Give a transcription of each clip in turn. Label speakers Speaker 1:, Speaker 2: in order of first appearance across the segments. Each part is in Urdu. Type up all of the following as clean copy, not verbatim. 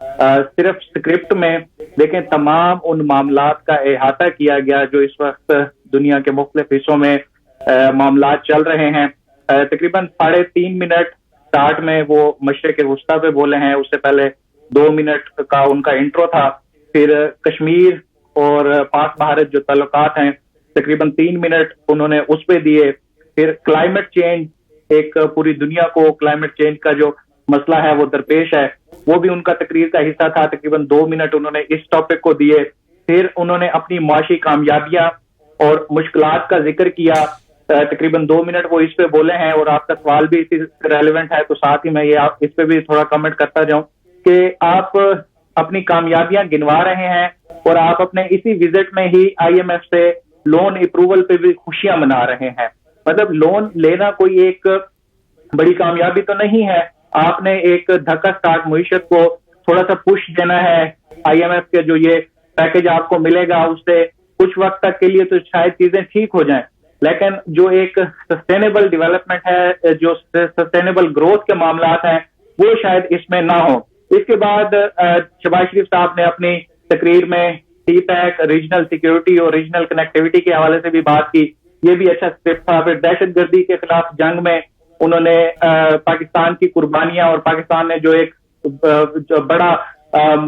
Speaker 1: صرف اسکرپٹ میں دیکھیں تمام ان معاملات کا احاطہ کیا گیا جو اس وقت دنیا کے مختلف حصوں میں معاملات چل رہے ہیں. تقریباً 3.5 منٹ سٹارٹ میں وہ مشرق وسطیٰ پہ بولے ہیں, اس سے پہلے 2 منٹ کا ان کا انٹرو تھا, پھر کشمیر اور پاک بھارت جو تعلقات ہیں تقریباً 3 منٹ انہوں نے اس پہ دیے, پھر کلائمیٹ چینج, ایک پوری دنیا کو کلائمیٹ چینج کا جو مسئلہ ہے وہ درپیش ہے, وہ بھی ان کا تقریر کا حصہ تھا, تقریباً 2 منٹ انہوں نے اس ٹاپک کو دیے. پھر انہوں نے اپنی معاشی کامیابیاں اور مشکلات کا ذکر کیا, تقریباً 2 منٹ وہ اس پہ بولے ہیں, اور آپ کا سوال بھی اسی ریلیونٹ ہے تو ساتھ ہی میں یہ اس پہ بھی تھوڑا کمنٹ کرتا جاؤں کہ آپ اپنی کامیابیاں گنوا رہے ہیں اور آپ اپنے اسی وزٹ میں ہی IMF سے لون اپروول پہ بھی خوشیاں منا رہے ہیں. مطلب لون لینا کوئی ایک بڑی کامیابی تو نہیں ہے, آپ نے ایک دھکا سٹارٹ معیشت کو تھوڑا سا پش دینا ہے. IMF کے جو یہ پیکج آپ کو ملے گا اس سے کچھ وقت تک کے لیے تو شاید چیزیں ٹھیک ہو جائیں, لیکن جو ایک سسٹینیبل ڈیولپمنٹ ہے, جو سسٹینیبل گروتھ کے معاملات ہیں وہ شاید اس میں نہ ہو. اس کے بعد شہباز شریف صاحب نے اپنی تقریر میں سی پیک, ریجنل سیکیورٹی اور ریجنل کنیکٹیوٹی کے حوالے سے بھی بات کی, یہ بھی اچھا اسکرپٹ تھا. پھر دہشت گردی کے خلاف جنگ میں انہوں نے پاکستان کی قربانیاں اور پاکستان نے جو ایک بڑا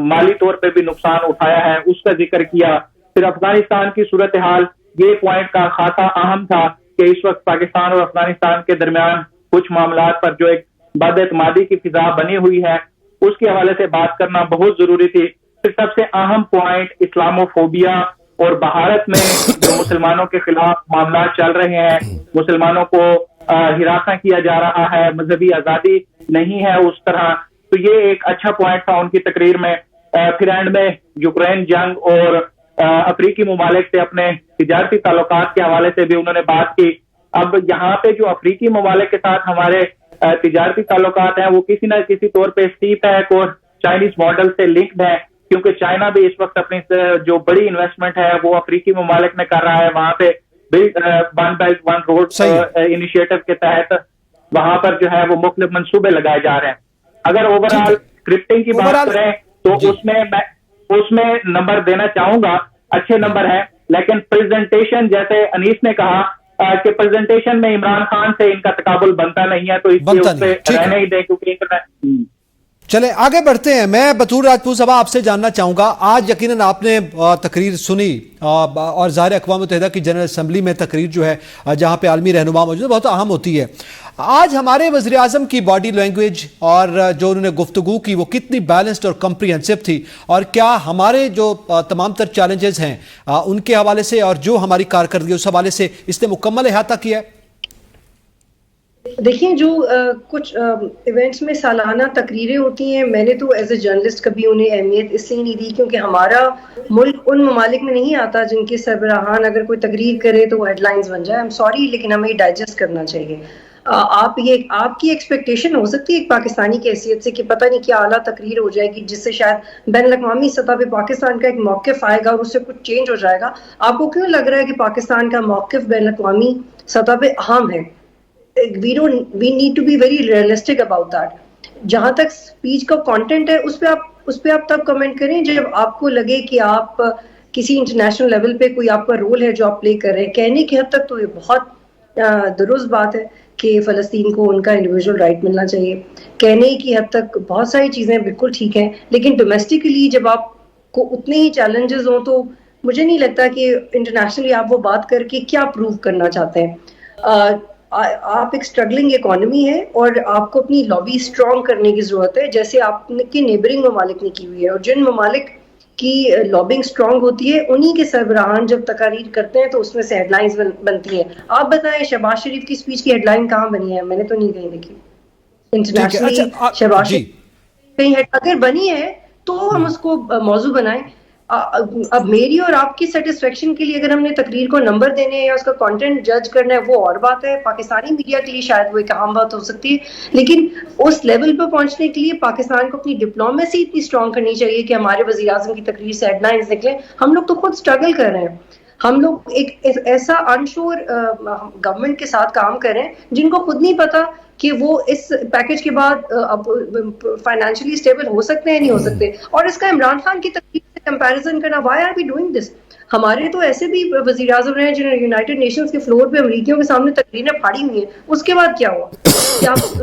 Speaker 1: مالی طور پہ بھی نقصان اٹھایا ہے اس کا ذکر کیا. پھر افغانستان کی صورتحال, یہ پوائنٹ کا خاصا اہم تھا کہ اس وقت پاکستان اور افغانستان کے درمیان کچھ معاملات پر جو ایک بد اعتمادی کی فضا بنی ہوئی ہے اس کے حوالے سے بات کرنا بہت ضروری تھی. پھر سب سے اہم پوائنٹ اسلاموفوبیا اور بھارت میں جو مسلمانوں کے خلاف معاملات چل رہے ہیں, مسلمانوں کو ہراساں کیا جا رہا ہے, مذہبی آزادی نہیں ہے اس طرح, تو یہ ایک اچھا پوائنٹ تھا ان کی تقریر میں. پھر اینڈ میں یوکرین جنگ اور افریقی ممالک سے اپنے تجارتی تعلقات کے حوالے سے بھی انہوں نے بات کی. اب یہاں پہ جو افریقی ممالک کے ساتھ ہمارے تجارتی تعلقات ہیں وہ کسی نہ کسی طور پہ سی پیک اور چائنیز ماڈل سے لنکڈ ہے, کیونکہ چائنا بھی اس وقت اپنی جو بڑی انویسٹمنٹ ہے وہ افریقی ممالک میں کر رہا ہے. وہاں پہ one belt one road initiative کے تحت وہاں پر جو ہے وہ مختلف منصوبے لگائے جا رہے ہیں. اگر اوور آل اسکرپٹنگ کی بات کریں تو اس میں نمبر دینا چاہوں گا, اچھے نمبر ہیں, لیکن پریزنٹیشن جیسے انیس نے کہا کہ پریزنٹیشن میں عمران خان سے ان کا تقابل بنتا نہیں ہے, تو اس لیے اس پہ رہنے ہی دیں کیونکہ
Speaker 2: چلیں آگے بڑھتے ہیں. میں بطور راجپوت صاحب آپ سے جاننا چاہوں گا, آج یقیناً آپ نے تقریر سنی اور ظاہر اقوام متحدہ کی جنرل اسمبلی میں تقریر جو ہے جہاں پہ عالمی رہنما موجود ہے بہت اہم ہوتی ہے. آج ہمارے وزیر اعظم کی باڈی لینگویج اور جو انہوں نے گفتگو کی وہ کتنی بیلنسڈ اور کمپریہنسو تھی, اور کیا ہمارے جو تمام تر چیلنجز ہیں ان کے حوالے سے اور جو ہماری کارکردگی اس حوالے سے اس نے مکمل احاطہ کیا ہے؟
Speaker 3: دیکھیں جو کچھ ایونٹس میں سالانہ تقریریں ہوتی ہیں, میں نے تو ایز اے جرنلسٹ کبھی انہیں اہمیت اس لیے نہیں دی کیونکہ ہمارا ملک ان ممالک میں نہیں آتا جن کے سربراہان اگر کوئی تقریر کرے تو ہیڈ لائنز بن جائے. سوری لیکن ہمیں ڈائجسٹ کرنا چاہیے. آپ کی ایکسپیکٹیشن ہو سکتی ہے ایک پاکستانی کی حیثیت سے کہ پتہ نہیں کیا اعلیٰ تقریر ہو جائے گی جس سے شاید بین الاقوامی سطح پہ پاکستان کا ایک موقف آئے گا اور اس سے کچھ چینج ہو جائے گا. آپ کو کیوں لگ رہا ہے کہ پاکستان کا موقف بین الاقوامی سطح پہ اہم ہے؟ we need to be very realistic about that. جہاں تک اسپیچ کا کانٹینٹ ہے اس پہ آپ تب کمنٹ کریں جب آپ کو لگے کہ آپ کسی انٹرنیشنل لیول پہ کوئی آپ کا رول ہے جو آپ پلے کر رہے ہیں. کہنے کی حد تک تو یہ بہت درست بات ہے کہ فلسطین کو ان کا انڈیویجول رائٹ ملنا چاہیے. کہنے کی حد تک بہت ساری چیزیں بالکل ٹھیک ہیں, لیکن ڈومیسٹکلی جب آپ کو اتنے ہی چیلنجز ہوں تو مجھے نہیں لگتا کہ انٹرنیشنلی آپ وہ بات کر کے کیا پروو کرنا چاہتے ہیں. آپ ایک اسٹرگلنگ اکانومی ہے اور آپ کو اپنی لابی اسٹرانگ کرنے کی ضرورت ہے جیسے آپ کے نیبرنگ ممالک نے کی ہوئی ہے. اور جن ممالک کی لابنگ اسٹرانگ ہوتی ہے انہی کے سربراہان جب تقاریر کرتے ہیں تو اس میں سے ہیڈ لائنز بنتی ہیں. آپ بتائیں شہباز شریف کی اسپیچ کی ہیڈ لائن کہاں بنی ہے؟ میں نے تو نہیں کہیں دیکھی. انٹرنیشنلی شہباز شریف کہیں اگر بنی ہے تو ہم اس کو موضوع بنائیں. اب میری اور آپ کی سیٹسفیکشن کے لیے اگر ہم نے تقریر کو نمبر دینے ہیں یا اس کا کنٹینٹ جج کرنا ہے وہ اور بات ہے. پاکستانی میڈیا کے لیے شاید وہ ایک اہم بات ہو سکتی ہے, لیکن اس لیول پہ پہنچنے کے لیے پاکستان کو اپنی ڈپلومیسی اتنی اسٹرانگ کرنی چاہیے کہ ہمارے وزیر اعظم کی تقریر سے ہیڈ لائنز نکلیں. ہم لوگ تو خود اسٹرگل کر رہے ہیں. ہم لوگ ایک ایسا انشور گورنمنٹ کے ساتھ کام کریں جن کو خود نہیں پتا کہ وہ اس پیکج کے بعد فائنینشلی اسٹیبل ہو سکتے ہیں نہیں ہو سکتے. اور اس کا عمران خان کی تقریر سے کمپیریزن کرنا, why are we doing this? ہمارے تو ایسے بھی وزیر اعظم رہے ہیں جنہوں نے یونائٹڈ نیشنز کے فلور پہ امریکیوں کے سامنے تقریریں پھاڑی ہوئی ہیں, اس کے بعد کیا ہوا؟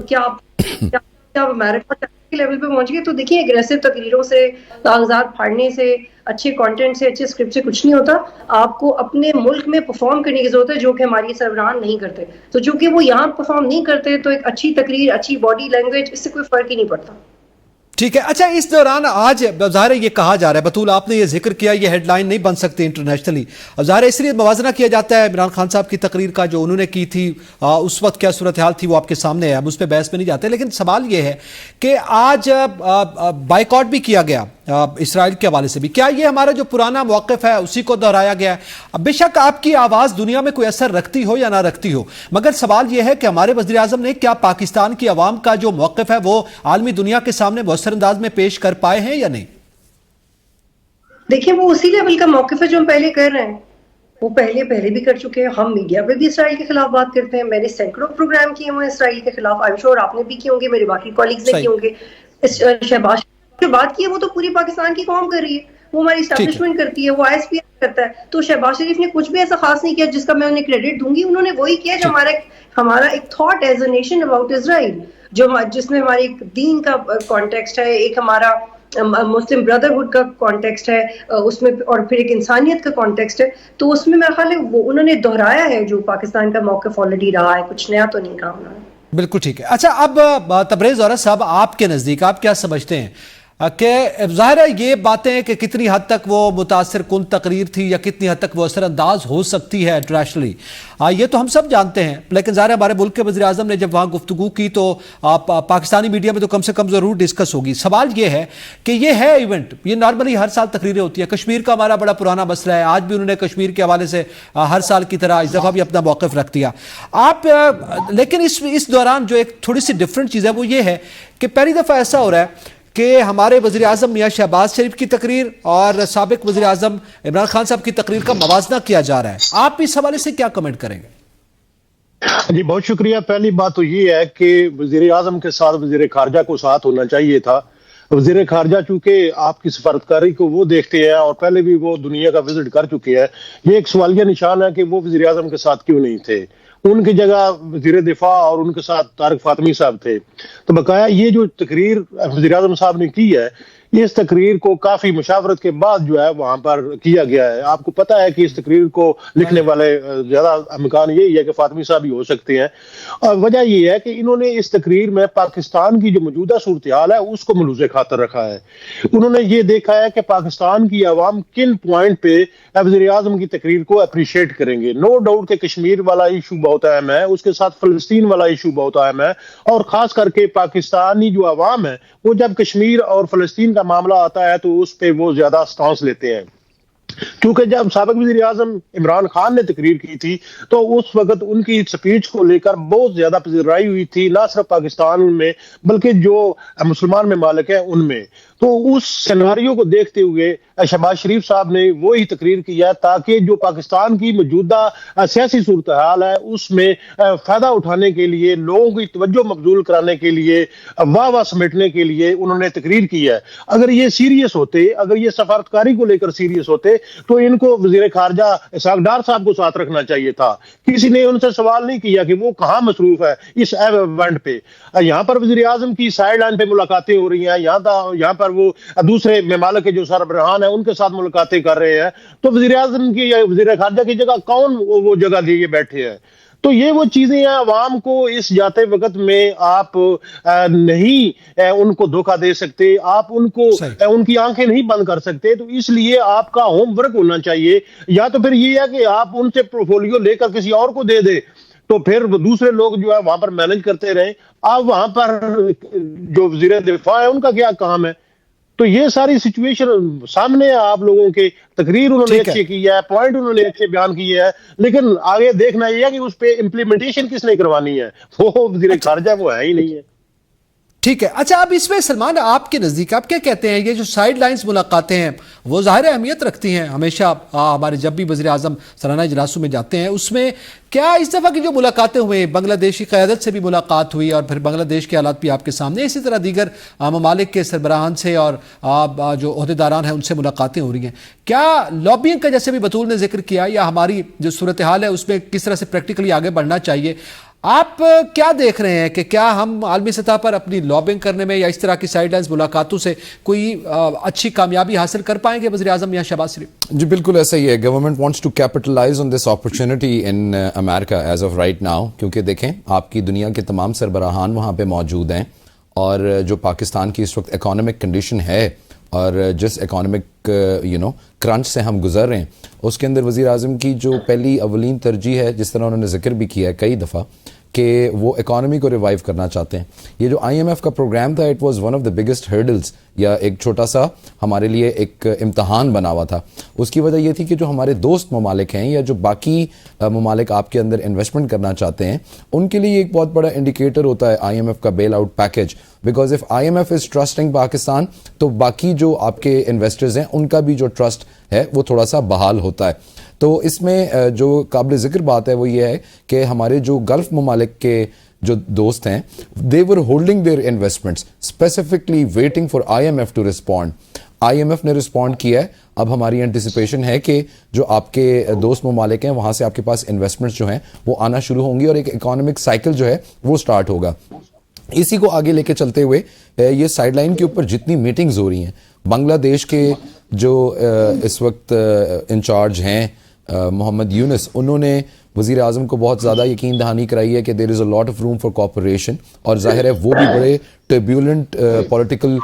Speaker 3: کیا امریکہ کے لیول پہ پہنچ گئے؟ تو دیکھیے اگریسو تقریروں سے, کاغذات پھاڑنے سے, اچھے کانٹینٹ سے, اچھے اسکرپٹ سے کچھ نہیں ہوتا. آپ کو اپنے ملک میں پرفارم کرنے کی ضرورت ہے, جو کہ ہماری سربراہان نہیں کرتے. تو چونکہ وہ یہاں پرفارم نہیں کرتے تو ایک اچھی تقریر, اچھی باڈی لینگویج, اس سے کوئی فرق ہی نہیں پڑتا.
Speaker 2: ٹھیک ہے. اچھا, اس دوران آج ظاہر یہ کہا جا رہا ہے, بطول آپ نے یہ ذکر کیا, یہ ہیڈ لائن نہیں بن سکتی انٹرنیشنلی, ظاہر اس لیے موازنہ کیا جاتا ہے عمران خان صاحب کی تقریر کا جو انہوں نے کی تھی, اس وقت کیا صورتحال تھی وہ آپ کے سامنے ہے, ہم اس پہ بحث میں نہیں جاتے. لیکن سوال یہ ہے کہ آج بائیکاٹ بھی کیا گیا اسرائیل کے حوالے سے بھی, کیا یہ ہمارا جو پرانا موقف ہے اسی کو دہرایا گیا ہے؟ بے شک آپ کی آواز دنیا میں کوئی اثر رکھتی ہو یا نہ رکھتی ہو, مگر سوال یہ ہے کہ ہمارے وزیر اعظم نے کیا پاکستان کی عوام کا جو موقف ہے وہ عالمی دنیا کے سامنے مؤثر انداز میں پیش کر پائے ہیں یا نہیں؟
Speaker 3: دیکھیں, وہ اسی لیول کا موقف ہے جو ہم پہلے کر رہے ہیں. وہ پہلے بھی کر چکے ہیں. ہم میڈیا پہ بھی اسرائیل کے خلاف بات کرتے ہیں. میں نے سینکڑوں پروگرام کیے ہوئے ہیں اسرائیل کے خلاف. آئی ایم شیور آپ نے بھی کیے ہوں گے, میرے باقی کولیگز نے کیے ہوں گے. شہباز جو بات کی ہے وہ تو پوری پاکستان کی قوم کر رہی ہے, وہ ہماری اسٹیبلشمنٹ کرتی ہے, وہ آئی ایس پی کرتا ہے. تو شہباز شریف نے کچھ بھی ایسا خاص نہیں کیا جس کا میں انہیں کریڈٹ دوں گی. انہوں نے وہی کیا جو ہمارا ایک thought as a nation about Israel, جس میں ہماری دین کا کانٹیکسٹ ہے, ایک ہمارا مسلم بردرہڈ کا کانٹیکسٹ ہے اس میں, اور پھر ایک انسانیت کا کانٹیکسٹ ہے. تو اس میں میرا خیال ہے وہ انہوں نے دہرایا ہے جو پاکستان کا موقف آلریڈی رہا ہے, کچھ نیا تو نہیں کہا انہوں نے.
Speaker 2: بالکل ٹھیک ہے. اچھا, اب تبریز عورت صاحب, آپ کے نزدیک آپ کیا سمجھتے ہیں کہ ظاہر ہے یہ باتیں کہ کتنی حد تک وہ متاثر کن تقریر تھی یا کتنی حد تک وہ اثر انداز ہو سکتی ہے انٹرنیشنلی, یہ تو ہم سب جانتے ہیں. لیکن ظاہر ہمارے ملک کے وزیر اعظم نے جب وہاں گفتگو کی تو پاکستانی میڈیا میں تو کم سے کم ضرور ڈسکس ہوگی. سوال یہ ہے کہ یہ ہے ایونٹ, یہ نارملی ہر سال تقریریں ہوتی ہیں. کشمیر کا ہمارا بڑا پرانا مسئلہ ہے, آج بھی انہوں نے کشمیر کے حوالے سے ہر سال کی طرح اس دفعہ بھی اپنا موقف رکھ دیا. لیکن اس دوران جو ایک تھوڑی سی ڈفرینٹ چیز ہے وہ یہ ہے کہ پہلی دفعہ ایسا ہو رہا ہے کہ ہمارے وزیر اعظم میاں شہباز شریف کی تقریر اور سابق وزیر اعظم عمران خان صاحب کی تقریر کا موازنہ کیا جا رہا ہے. آپ اس حوالے سے کیا کمنٹ کریں گے؟
Speaker 4: جی بہت شکریہ. پہلی بات تو یہ ہے کہ وزیر اعظم کے ساتھ وزیر خارجہ کو ساتھ ہونا چاہیے تھا. وزیر خارجہ چونکہ آپ کی سفارتکاری کو وہ دیکھتے ہیں اور پہلے بھی وہ دنیا کا وزٹ کر چکے ہیں, یہ ایک سوالیہ نشان ہے کہ وہ وزیر اعظم کے ساتھ کیوں نہیں تھے. ان کی جگہ وزیر دفاع اور ان کے ساتھ طارق فاطمی صاحب تھے. تو بقایا یہ جو تقریر وزیر اعظم صاحب نے کی ہے, اس تقریر کو کافی مشاورت کے بعد جو ہے وہاں پر کیا گیا ہے. آپ کو پتا ہے کہ اس تقریر کو لکھنے والے زیادہ امکان یہی ہے کہ فاطمی صاحب ہی ہو سکتے ہیں. اور وجہ یہ ہے کہ انہوں نے اس تقریر میں پاکستان کی جو موجودہ صورتحال ہے اس کو ملوز خاطر رکھا ہے. انہوں نے یہ دیکھا ہے کہ پاکستان کی عوام کن پوائنٹ پہ وزیر اعظم کی تقریر کو اپریشیٹ کریں گے. نو ڈاؤٹ کہ کشمیر والا ایشو بہت اہم ہے, اس کے ساتھ فلسطین والا ایشو بہت اہم ہے, اور خاص کر کے پاکستانی جو عوام ہے وہ جب کشمیر اور فلسطین کا معاملہ آتا ہے تو اس پہ وہ زیادہ سٹانس لیتے ہیں. کیونکہ جب سابق وزیر اعظم عمران خان نے تقریر کی تھی تو اس وقت ان کی سپیچ کو لے کر بہت زیادہ پذیرائی ہوئی تھی, نہ صرف پاکستان میں بلکہ جو مسلمان ممالک ہیں ان میں. تو اس سیناریو کو دیکھتے ہوئے شہباز شریف صاحب نے وہی تقریر کیا تاکہ جو پاکستان کی موجودہ سیاسی صورتحال ہے اس میں فائدہ اٹھانے کے لیے, لوگوں کی توجہ مبذول کرانے کے لیے, واہ واہ سمیٹنے کے لیے انہوں نے تقریر کی ہے. اگر یہ سیریس ہوتے, اگر یہ سفارتکاری کو لے کر سیریس ہوتے تو ان کو وزیر خارجہ اسحاق ڈار صاحب کو ساتھ رکھنا چاہیے تھا. کسی نے ان سے سوال نہیں کیا کہ وہ کہاں مصروف ہے اس ایونٹ پہ. یہاں پر وزیر اعظم کی سائیڈ لائن پہ ملاقاتیں ہو رہی ہیں, یہاں پر وہ دوسرے ممالک کے جو سربراہان ہیں ان کے ساتھ ملاقاتیں کر رہے ہیں. تو وزیر اعظم کی یا وزیر خارجہ کی جگہ کون وہ جگہ لیے بیٹھے ہیں؟ تو یہ وہ چیزیں ہیں, عوام کو اس جاتے وقت میں آپ نہیں ان کو دھوکہ دے سکتے, آپ ان کو ان کی آنکھیں نہیں بند کر سکتے. تو اس لیے آپ کا ہوم ورک ہونا چاہیے, یا تو پھر یہ ہے کہ آپ ان سے پورٹفولیو لے کر کسی اور کو دے دیں تو پھر دوسرے لوگ جو ہے وہاں پر مینج کرتے رہیں. آپ وہاں پر جو وزیر دفاع ہے ان کا کیا کام ہے؟ تو یہ ساری سچویشن سامنے ہے آپ لوگوں کے. تقریر انہوں نے اچھی کی ہے, پوائنٹ انہوں نے اچھے بیان کیے ہیں, لیکن آگے دیکھنا یہ ہے کہ اس پہ امپلیمنٹیشن کس نے کروانی ہے. وہ وزیر خارجہ وہ ہے ہی نہیں ہے.
Speaker 2: ٹھیک ہے. اچھا, اب اس میں سلمان آپ کے نزدیک آپ کیا کہتے ہیں, یہ جو سائیڈ لائنز ملاقاتیں ہیں وہ ظاہر اہمیت رکھتی ہیں ہمیشہ, ہمارے جب بھی وزیر اعظم سالانہ اجلاسوں میں جاتے ہیں, اس میں کیا اس دفعہ کی جو ملاقاتیں ہوئے, بنگلہ دیش کی قیادت سے بھی ملاقات ہوئی اور پھر بنگلہ دیش کے حالات بھی آپ کے سامنے, اسی طرح دیگر ممالک کے سربراہان سے اور جو عہدیداران ہیں ان سے ملاقاتیں ہو رہی ہیں, کیا لابینگ کا جیسے بھی بطول نے ذکر کیا, یا ہماری جو صورتحال ہے اس میں کس طرح سے پریکٹیکلی آگے بڑھنا چاہیے, آپ کیا دیکھ رہے ہیں کہ کیا ہم عالمی سطح پر اپنی لابنگ کرنے میں یا اس طرح کی سائیڈ لائنز ملاقاتوں سے کوئی اچھی کامیابی حاصل کر پائیں گے وزیر اعظم میاں شہباز شریف؟
Speaker 5: جی بالکل ایسا ہی ہے. Government wants to capitalise on this opportunity in America as of right now, کیونکہ دیکھیں آپ کی دنیا کے تمام سربراہان وہاں پہ موجود ہیں, اور جو پاکستان کی اس وقت اکانومک کنڈیشن ہے اور جس اکانومک کرنچ سے ہم گزر رہے ہیں, اس کے اندر وزیر اعظم کی جو پہلی اولین ترجیح ہے, جس طرح انہوں نے ذکر بھی کیا ہے کئی دفعہ, کہ وہ اکانومی کو ریوائیو کرنا چاہتے ہیں. یہ جو IMF کا پروگرام تھا, it was one of the biggest hurdles, یا ایک چھوٹا سا ہمارے لیے ایک امتحان بنا ہوا تھا. اس کی وجہ یہ تھی کہ جو ہمارے دوست ممالک ہیں یا جو باقی ممالک آپ کے اندر انویسٹمنٹ کرنا چاہتے ہیں, ان کے لیے ایک بہت بڑا انڈیکیٹر ہوتا ہے IMF کا bail out package, because of IMF is trusting Pakistan, تو باقی جو آپ کے انویسٹرز ہیں ان کا بھی جو ٹرسٹ ہے وہ تھوڑا سا بحال ہوتا ہے. تو اس میں جو قابل ذکر بات ہے وہ یہ ہے کہ ہمارے جو گلف ممالک کے جو دوست ہیں, they were holding their investments, specifically waiting for IMF to respond. IMF نے رسپونڈ کیا ہے. اب ہماری انٹیسپیشن ہے کہ جو آپ کے دوست ممالک ہیں وہاں سے آپ کے پاس انویسٹمنٹس جو ہیں وہ آنا شروع ہوں گی, اور ایک اکانومک سائیکل جو ہے وہ سٹارٹ ہوگا. اسی کو آگے لے کے چلتے ہوئے یہ سائیڈ لائن کے اوپر جتنی میٹنگز ہو رہی ہیں, بنگلہ دیش کے جو اس وقت انچارج ہیں محمد یونس, انہوں نے وزیر اعظم کو بہت زیادہ یقین دہانی کرائی ہے کہ there is a lot of room for cooperation, اور ظاہر ہے وہ بھی بڑے ٹربیولنٹ پولیٹیکل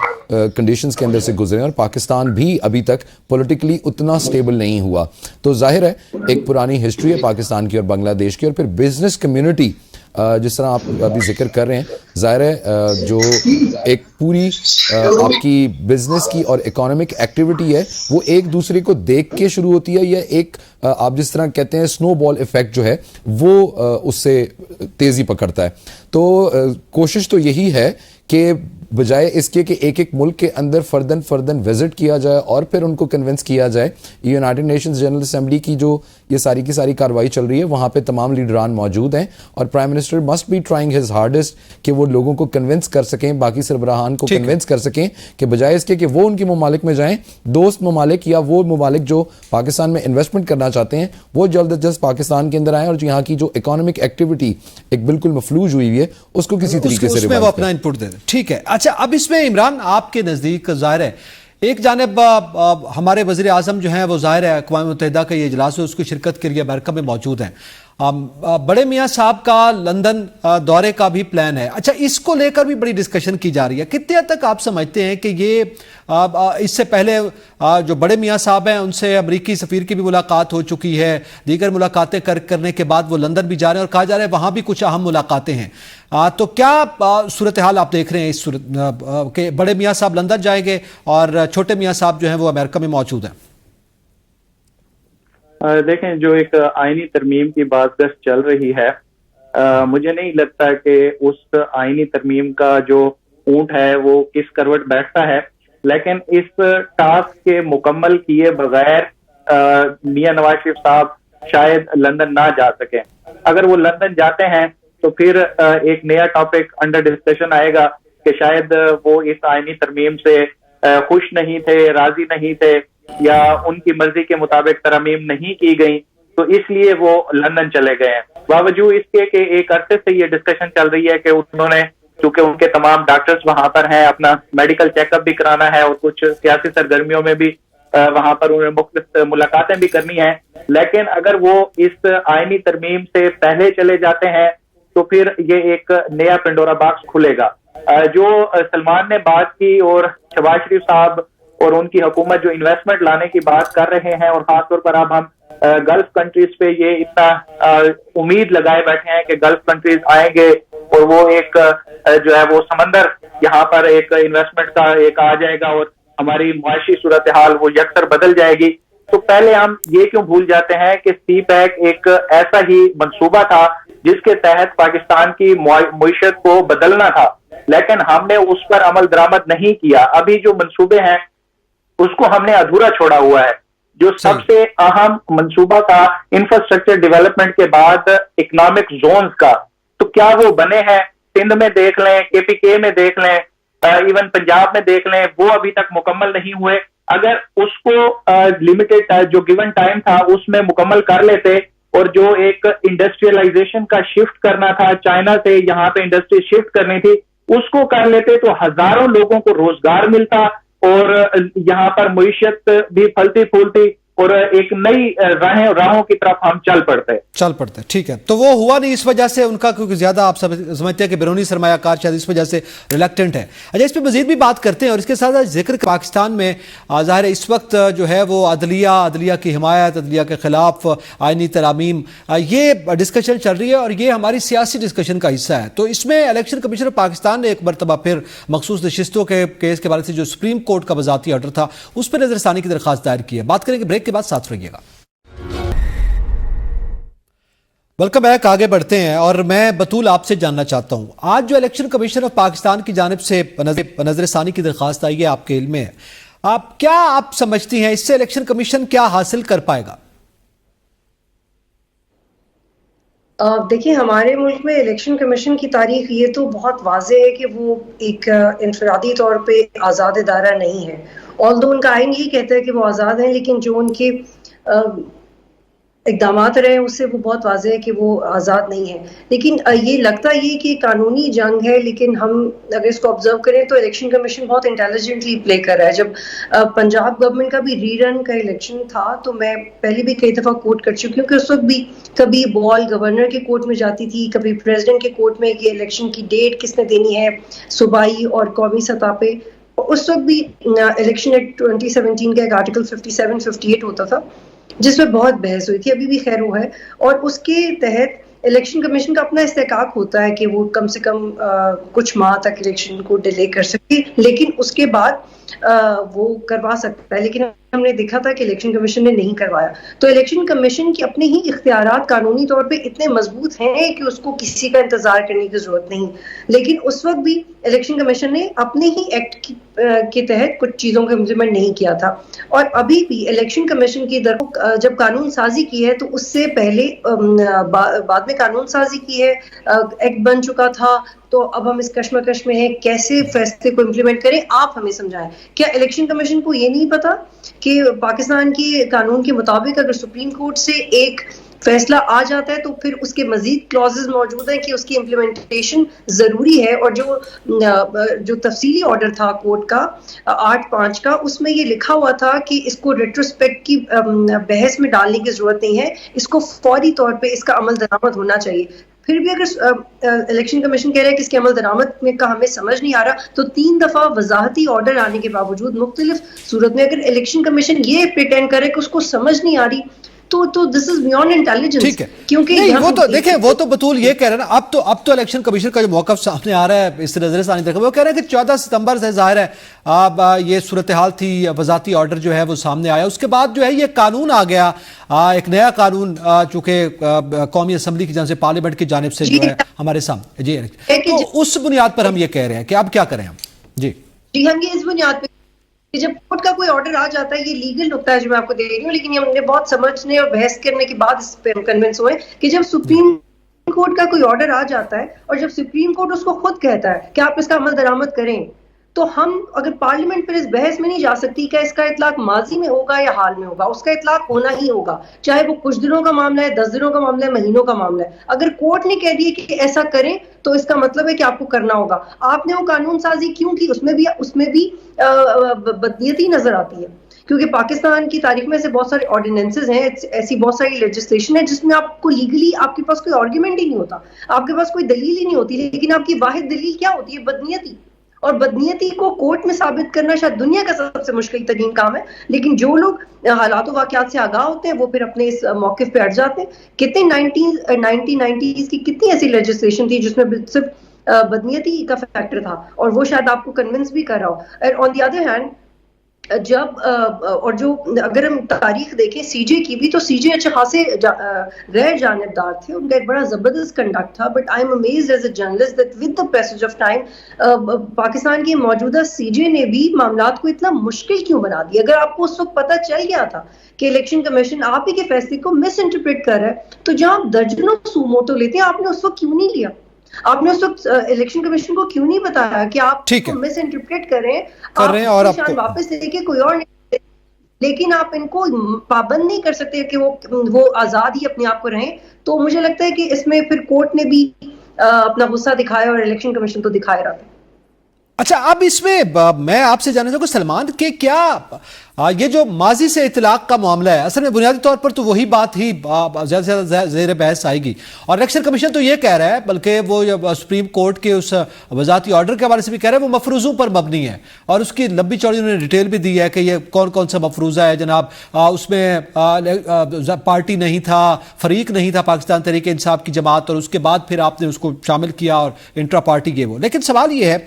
Speaker 5: کنڈیشنز کے اندر سے گزرے ہیں, اور پاکستان بھی ابھی تک پولیٹیکلی اتنا سٹیبل نہیں ہوا. تو ظاہر ہے ایک پرانی ہسٹری ہے پاکستان کی اور بنگلہ دیش کی, اور پھر بزنس کمیونٹی جس طرح آپ ابھی ذکر کر رہے ہیں, ظاہر ہے جو ایک پوری آپ کی بزنس کی اور اکانومک ایکٹیویٹی ہے وہ ایک دوسرے کو دیکھ کے شروع ہوتی ہے, یا ایک آپ جس طرح کہتے ہیں سنو بال ایفیکٹ جو ہے وہ اس سے تیزی پکڑتا ہے. تو کوشش تو یہی ہے کہ بجائے اس کے کہ ایک ایک ملک کے اندر فردن وزٹ کیا جائے اور پھر ان کو کنونس کیا جائے, یونائٹڈ نیشنز جنرل اسمبلی کی جو یہ ساری کی ساری کاروائی چل رہی ہے وہاں پہ تمام لیڈران موجود ہیں, اور prime minister must be trying his hardest کہ وہ لوگوں کو کنونس کر سکیں, باقی سربراہان کو کنونس کر سکیں کہ بجائے اس کے کہ وہ ان کے ممالک میں جائیں, دوست ممالک یا وہ ممالک جو پاکستان میں انویسٹمنٹ کرنا چاہتے ہیں وہ جلد از جلد پاکستان کے اندر آئیں, اور یہاں کی جو اکانومک ایکٹیویٹی ایک بالکل مفلوج ہوئی ہے اس کو کسی طریقے سے
Speaker 2: وہ اپنا انپٹ دے دیں. ٹھیک ہے. اچھا, اب اس میں عمران آپ کے نزدیک ظاہر ہے ایک جانب ہمارے وزیر اعظم جو ہیں وہ ظاہر ہے اقوام متحدہ کا یہ اجلاس ہے اس کی شرکت کے لیے امریکہ میں موجود ہیں, بڑے میاں صاحب کا لندن دورے کا بھی پلان ہے. اچھا, اس کو لے کر بھی بڑی ڈسکشن کی جا رہی ہے, کتنے حد تک آپ سمجھتے ہیں کہ یہ اس سے پہلے جو بڑے میاں صاحب ہیں ان سے امریکی سفیر کی بھی ملاقات ہو چکی ہے, دیگر ملاقاتیں کرنے کے بعد وہ لندن بھی جا رہے ہیں اور کہا جا رہا ہے وہاں بھی کچھ اہم ملاقاتیں ہیں, تو کیا صورتحال آپ دیکھ رہے ہیں اس صورت کہ بڑے میاں صاحب لندن جائیں گے اور چھوٹے میاں صاحب جو ہیں وہ امریکہ میں موجود ہیں؟
Speaker 1: دیکھیں, جو ایک آئینی ترمیم کی بات چل رہی ہے, مجھے نہیں لگتا کہ اس آئینی ترمیم کا جو اونٹ ہے وہ کس کروٹ بیٹھتا ہے, لیکن اس ٹاسک کے مکمل کیے بغیر میاں نواز شریف صاحب شاید لندن نہ جا سکیں. اگر وہ لندن جاتے ہیں تو پھر ایک نیا ٹاپک انڈر ڈسکشن آئے گا کہ شاید وہ اس آئینی ترمیم سے خوش نہیں تھے, راضی نہیں تھے, یا ان کی مرضی کے مطابق ترمیم نہیں کی گئی, تو اس لیے وہ لندن چلے گئے ہیں. باوجود اس کے کہ ایک عرصے سے یہ ڈسکشن چل رہی ہے کہ انہوں نے, چونکہ ان کے تمام ڈاکٹرز وہاں پر ہیں, اپنا میڈیکل چیک اپ بھی کرانا ہے اور کچھ سیاسی سرگرمیوں میں بھی وہاں پر انہیں مختلف ملاقاتیں بھی کرنی ہیں, لیکن اگر وہ اس آئینی ترمیم سے پہلے چلے جاتے ہیں تو پھر یہ ایک نیا پنڈورا باکس کھلے گا. جو سلمان نے بات کی اور شہباز شریف صاحب اور ان کی حکومت جو انویسٹمنٹ لانے کی بات کر رہے ہیں, اور خاص طور پر اب ہم گلف کنٹریز پہ یہ اتنا امید لگائے بیٹھے ہیں کہ گلف کنٹریز آئیں گے اور وہ ایک جو ہے وہ سمندر یہاں پر ایک انویسٹمنٹ کا ایک آ جائے گا اور ہماری معاشی صورتحال وہ یکسر بدل جائے گی, تو پہلے ہم یہ کیوں بھول جاتے ہیں کہ سی پیک ایک ایسا ہی منصوبہ تھا جس کے تحت پاکستان کی معیشت کو بدلنا تھا. لیکن ہم نے اس پر عمل درآمد نہیں کیا. ابھی جو منصوبے ہیں اس کو ہم نے ادھورا چھوڑا ہوا ہے. جو سب سے اہم منصوبہ تھا انفراسٹرکچر ڈیولپمنٹ کے بعد اکنامک زونز کا, تو کیا وہ بنے ہیں؟ سندھ میں دیکھ لیں, KPK میں دیکھ لیں, ایون پنجاب میں دیکھ لیں, وہ ابھی تک مکمل نہیں ہوئے. اگر اس کو لمیٹڈ جو گیون ٹائم تھا اس میں مکمل کر لیتے, اور جو ایک انڈسٹریلائزیشن کا شفٹ کرنا تھا, چائنا سے یہاں پہ انڈسٹری شفٹ کرنی تھی, اس کو کر لیتے تو ہزاروں لوگوں کو روزگار ملتا اور یہاں پر معیشت بھی پھلتی پھولتی اور ایک نئی راہوں کی طرف ہم چل پڑتے.
Speaker 2: ٹھیک ہے, تو وہ ہوا نہیں اس وجہ سے ان کا, کیونکہ زیادہ آپ سمجھتے ہیں کہ بیرونی سرمایہ کار شاید اس وجہ سے ریلیکٹنٹ ہے. اچھا, اس پہ مزید بھی بات کرتے ہیں, اور اس کے ساتھ ذکر پاکستان میں ظاہر ہے اس وقت جو ہے وہ عدلیہ کی حمایت, عدلیہ کے خلاف آئینی ترامیم, یہ ڈسکشن چل رہی ہے اور یہ ہماری سیاسی ڈسکشن کا حصہ ہے. تو اس میں الیکشن کمیشن آف پاکستان نے ایک مرتبہ پھر مخصوص نشستوں کے کیس کے بارے سے جو سپریم کورٹ کا وضاحتی آرڈر تھا اس پہ نظر ثانی کی درخواست دائر کی ہے. بات کریں گے بریک کے بعد, ساتھ رہیے گا. ویلکم بیک, آگے بڑھتے ہیں اور میں بطول آپ سے جاننا چاہتا ہوں, آج جو الیکشن کمیشن آف پاکستان کی جانب سے نظر ثانی کی درخواست آئی ہے, آپ کے علم میں ہے, آپ سمجھتی ہیں اس سے الیکشن کمیشن کیا حاصل کر پائے گا؟
Speaker 3: دیکھیں, ہمارے ملک میں الیکشن کمیشن کی تاریخ یہ تو بہت واضح ہے کہ وہ ایک انفرادی طور پہ آزاد ادارہ نہیں ہے. آلدو ان کا آئین یہی کہتا ہے کہ وہ آزاد ہیں, لیکن جو ان کے اقدامات رہے اس سے وہ بہت واضح ہے کہ وہ آزاد نہیں ہے. لیکن یہ لگتا یہ کہ قانونی جنگ ہے, لیکن ہم اگر اس کو آبزرو کریں تو الیکشن کمیشن بہت انٹیلیجنٹلی پلے کر رہا ہے. جب پنجاب گورنمنٹ کا بھی ری رن کا الیکشن تھا تو میں پہلے بھی کئی دفعہ کوٹ کر چکی ہوں کہ اس وقت بھی کبھی بال گورنر کے کورٹ میں جاتی تھی, کبھی پریزیڈنٹ کے کورٹ میں کہ الیکشن کی ڈیٹ کس نے دینی ہے صوبائی اور قومی سطح پہ. اس وقت بھی الیکشن ایکٹ 2017 کا ایک آرٹیکل 57-58 ہوتا تھا جس میں بہت بحث ہوئی تھی, ابھی بھی خیر وہ ہے, اور اس کے تحت الیکشن کمیشن کا اپنا استحقاق ہوتا ہے کہ وہ کم سے کم کچھ ماہ تک الیکشن کو ڈیلے کر سکے, لیکن اس کے بعد وہ کروا سکتا ہے. لیکن ہم نے دیکھا تھا کہ الیکشن کمیشن نے نہیں کروایا. تو الیکشن کمیشن کے اپنے ہی اختیارات قانونی طور پہ اتنے مضبوط ہیں کہ اس کو کسی کا انتظار کرنے کی ضرورت نہیں. لیکن اس وقت بھی الیکشن کمیشن نے اپنے ہی ایکٹ کے تحت کچھ چیزوں کا امپلیمنٹ نہیں کیا تھا. اور ابھی بھی الیکشن کمیشن کی جب قانون سازی کی ہے تو اس سے پہلے بعد میں قانون سازی کی ہے, ایکٹ بن چکا تھا, تو اب ہم اس کشمکش میں ہیں کیسے فیصلے کو امپلیمنٹ کریں. آپ ہمیں سمجھائیں, کیا الیکشن کمیشن کو یہ نہیں پتا کہ پاکستان کے قانون کے مطابق اگر سپریم کورٹ سے ایک فیصلہ آ جاتا ہے تو پھر اس کے مزید کلازز موجود ہیں کہ اس کی امپلیمنٹیشن ضروری ہے. اور جو تفصیلی آرڈر تھا کورٹ کا 8/5 کا, اس میں یہ لکھا ہوا تھا کہ اس کو ریٹروسپیکٹ کی بحث میں ڈالنے کی ضرورت نہیں ہے, اس کو فوری طور پہ اس کا عمل درآمد ہونا چاہیے. پھر بھی اگر الیکشن کمیشن کہہ رہا ہے کہ اس کے عمل درآمد میں کا ہمیں سمجھ نہیں آ رہا, تو 3 دفعہ وضاحتی آرڈر آنے کے باوجود مختلف صورت میں اگر الیکشن کمیشن یہ پریٹینڈ کرے کہ اس کو سمجھ نہیں آ رہی تو دس از بیونڈ انٹیلیجنس.
Speaker 2: ٹھیک ہے,
Speaker 3: کیونکہ
Speaker 2: وہ تو دیکھیں, وہ تو بطول یہ کہہ رہے ہیں نا, اب تو الیکشن کمیشن کا جو موقف سامنے آ رہا ہے اس نظر ثانی دیکھا, وہ کہہ رہے ہیں کہ 14 ستمبر سے ظاہر ہے اب یہ صورتحال تھی, وضاحتی آرڈر جو ہے وہ سامنے آیا, اس کے بعد جو ہے یہ قانون آ گیا, ایک نیا قانون چونکہ قومی اسمبلی کی جانب سے, پارلیمنٹ کی جانب سے جو ہے ہمارے سامنے, جی تو اس بنیاد پر ہم یہ کہہ رہے ہیں کہ اب کیا کریں ہم. جی
Speaker 3: ہم یہ اس بنیاد پہ جب کورٹ کا کوئی آرڈر آ جاتا ہے, یہ لیگل نقطہ ہے جو میں آپ کو دے رہی ہوں, لیکن یہ ہم نے بہت سمجھنے اور بحث کرنے کے بعد اس پہ کنونس ہوئے کہ جب سپریم کورٹ کا کوئی آرڈر آ جاتا ہے اور جب سپریم کورٹ اس کو خود کہتا ہے کہ آپ اس کا عمل درآمد کریں, تو ہم اگر پارلیمنٹ پھر اس بحث میں نہیں جا سکتی کہ اس کا اطلاق ماضی میں ہوگا یا حال میں ہوگا, اس کا اطلاق ہونا ہی ہوگا, چاہے وہ کچھ دنوں کا معاملہ ہے, 10 دنوں کا معاملہ ہے, مہینوں کا معاملہ ہے. اگر کورٹ نے کہہ دیا کہ ایسا کریں تو اس کا مطلب ہے کہ آپ کو کرنا ہوگا. آپ نے وہ قانون سازی کیوں کی, اس میں بھی بدنیتی نظر آتی ہے, کیونکہ پاکستان کی تاریخ میں ایسے بہت سارے آرڈیننسز ہیں, ایسی بہت ساری لیجسلیشن ہے جس میں آپ کو لیگلی آپ کے پاس کوئی آرگیومنٹ ہی نہیں ہوتا, آپ کے پاس کوئی دلیل ہی نہیں ہوتی, لیکن آپ کی واحد دلیل کیا ہوتی ہے؟ بدنیتی. اور بدنیتی کو کورٹ میں ثابت کرنا شاید دنیا کا سب سے مشکل ترین کام ہے, لیکن جو لوگ حالات و واقعات سے آگاہ ہوتے ہیں وہ پھر اپنے اس موقف پہ اٹ جاتے ہیں. کتنے 1990s کی کتنی ایسی لیجسلیشن تھی جس میں صرف بدنیتی کا فیکٹر تھا, اور وہ شاید آپ کو کنونس بھی کر رہا ہو. آن دی ادر ہینڈ جب اور جو اگر ہم تاریخ دیکھیں سی جے کی بھی، تو سی جے اچھے خاصے غیر جانبدار تھے، ان کا ایک بڑا زبردست کنڈکٹ تھا. But I am amazed as a journalist that with the passage of time Pakistan کی موجودہ سی جے نے بھی معاملات کو اتنا مشکل کیوں بنا دیا؟ اگر آپ کو اس وقت پتہ چل گیا تھا کہ الیکشن کمیشن آپ ہی کے فیصلے کو مس انٹرپریٹ کر رہا ہے، تو جہاں آپ درجنوں سو تو لیتے ہیں، آپ نے اس وقت کیوں نہیں لیا؟ آپ نے اس وقت الیکشن کمیشن کو کیوں نہیں بتایا کہ آپ مس انٹرپریٹ کر رہے ہیں اور آپ واپس لے کے کوئی اور نہیں؟ لیکن آپ ان کو پابند نہیں کر سکتے کہ وہ آزاد ہی اپنے آپ کو رہیں. تو مجھے لگتا ہے کہ اس میں پھر کورٹ نے بھی اپنا غصہ دکھایا اور الیکشن کمیشن تو دکھائے رہا تھا.
Speaker 2: اچھا، اب اس میں میں آپ سے جاننا چاہوں گا سلمان کہ کیا یہ جو ماضی سے اطلاق کا معاملہ ہے، اصل میں بنیادی طور پر تو وہی بات ہی زیادہ سے زیادہ زیر بحث آئے گی، اور الیکشن کمیشن تو یہ کہہ رہا ہے، بلکہ وہ سپریم کورٹ کے اس وضاحتی آرڈر کے حوالے سے بھی کہہ رہا ہے وہ مفروضوں پر مبنی ہے، اور اس کی لمبی چوڑی انہوں نے ڈیٹیل بھی دی ہے کہ یہ کون کون سا مفروضہ ہے جناب. اس میں پارٹی نہیں تھا، فریق نہیں تھا پاکستان تحریک انصاف کی جماعت، اور اس کے بعد پھر آپ نے اس کو شامل کیا اور انٹرا پارٹی گئے وہ. لیکن سوال یہ ہے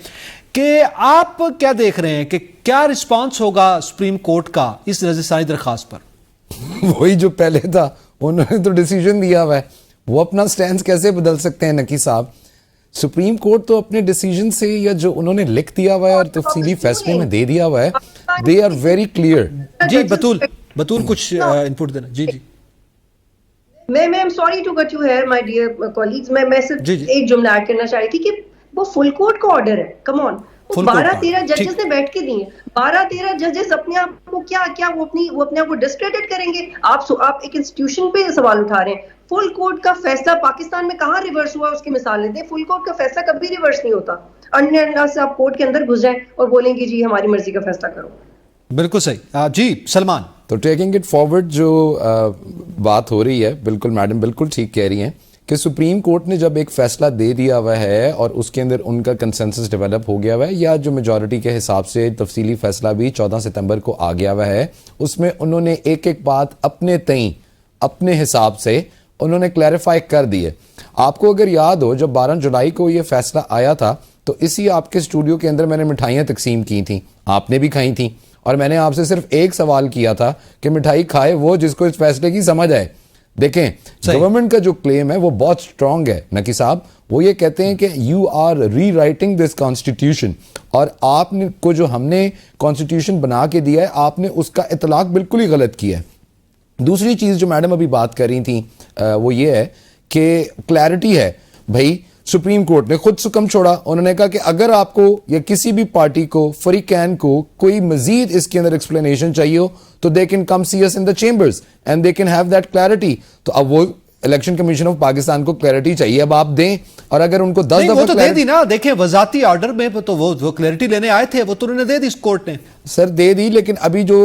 Speaker 2: کہ آپ کیا دیکھ رہے ہیں کہ کیا رسپانس ہوگا سپریم کورٹ کا اس نظر ثانی درخواست پر؟
Speaker 5: وہی جو پہلے تھا، انہوں نے تو ڈیسیجن دیا ہوا ہے، وہ اپنا سٹینس کیسے بدل سکتے ہیں نقی صاحب؟ سپریم کورٹ تو اپنے ڈیسیجن سے یا جو انہوں نے لکھ دیا ہوا ہے اور تفصیلی فیصلے میں دے دیا ہوا ہے، دے آر ویری کلیئر.
Speaker 2: جی بطول کچھ انپٹ دینا. جی
Speaker 3: میں am sorry to cut you here my dear colleagues, میں صرف ایک جملہ ایڈ کرنا چاہ رہی تھی کہ وہ فل کورٹ کا آرڈر ہے. کم آن، 12-13 ججز نے بیٹھ کے دیے. 12-13 ججز اپنے آپ کو کیا وہ اپنے آپ کو ڈسکریڈٹ کریں گے؟ آپ ایک انسٹیٹیوشن پہ سوال اٹھا رہے ہیں. فل کورٹ کا فیصلہ پاکستان میں کہاں ریورس ہوا اس کی مثال لیتے ہیں. فل کورٹ کا فیصلہ کبھی ریورس نہیں ہوتا. اللہ سے آپ کورٹ کے اندر گھس جائیں اور بولیں کہ جی ہماری مرضی کا فیصلہ کرو.
Speaker 2: بالکل صحیح. جی سلمان.
Speaker 5: تو ٹیکنگ اٹ فارورڈ جو بات ہو رہی ہے، بالکل میڈم بالکل ٹھیک کہہ رہی ہیں کہ سپریم کورٹ نے جب ایک فیصلہ دے دیا ہوا ہے اور اس کے اندر ان کا کنسنسس ڈیولپ ہو گیا ہوا ہے، یا جو میجورٹی کے حساب سے تفصیلی فیصلہ بھی 14 ستمبر کو آ گیا ہوا ہے، اس میں انہوں نے ایک ایک بات اپنے تئیں اپنے حساب سے انہوں نے کلیریفائی کر دی ہے. آپ کو اگر یاد ہو جب 12 جولائی کو یہ فیصلہ آیا تھا تو اسی آپ کے اسٹوڈیو کے اندر میں نے مٹھائیاں تقسیم کی تھیں، آپ نے بھی کھائی تھیں، اور میں نے آپ سے صرف ایک سوال کیا تھا کہ مٹھائی کھائے وہ جس کو اس فیصلے کی سمجھ آئے. دیکھیں گورنمنٹ کا جو کلیم ہے وہ بہت سٹرونگ ہے نقی صاحب. وہ یہ کہتے ہیں کہ you are rewriting this constitution, اور آپ نے کو جو ہم نے کانسٹیٹیوشن بنا کے دیا ہے آپ نے اس کا اطلاق بالکل ہی غلط کیا ہے. دوسری چیز جو میڈم ابھی بات کر رہی تھیں وہ یہ ہے کہ کلیئرٹی ہے. بھائی سپریم کورٹ نے خود سکم چھوڑا، انہوں نے کہا کہ اگر آپ کو یا کسی بھی پارٹی کو فریقین کو کوئی مزید اس کے اندر ایکسپلینیشن چاہیے ہو تو they can come see us in the chambers and they can have that clarity. تو اب وہ الیکشن کمیشن آف پاکستان کو کلیئرٹی چاہیے، اب آپ دیں. اور اگر ان کو 10 دفعہ
Speaker 2: وہ تو دے دی نا. دیکھیں وضاحتی آرڈر میں تو وہ کلیئرٹی لینے آئے تھے، وہ تو انہوں نے دے دی، اس کورٹ نے
Speaker 5: سر دے دی. لیکن ابھی جو